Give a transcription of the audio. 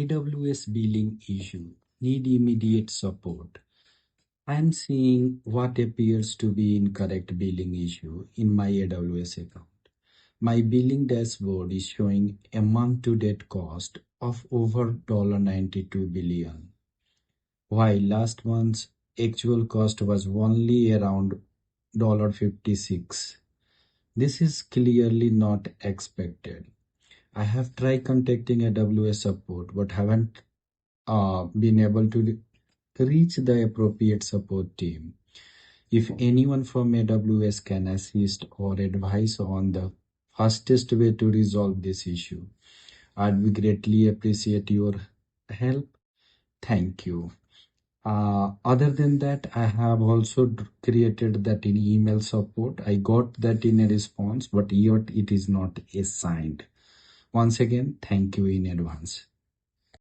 AWS billing issue. Need immediate support. I'm seeing what appears to be incorrect billing issue in my AWS account. My billing dashboard is showing a month-to-date cost of over $92 billion, while last month's actual cost was only around $56. This is clearly not expected. I have tried contacting AWS support but haven't been able to reach the appropriate support team. If anyone from AWS can assist or advise on the fastest way to resolve this issue, I'd be greatly appreciate your help. Thank you. Other than that, I have also created that in email support. I got that in a response, but yet it is not assigned. Once again, thank you in advance.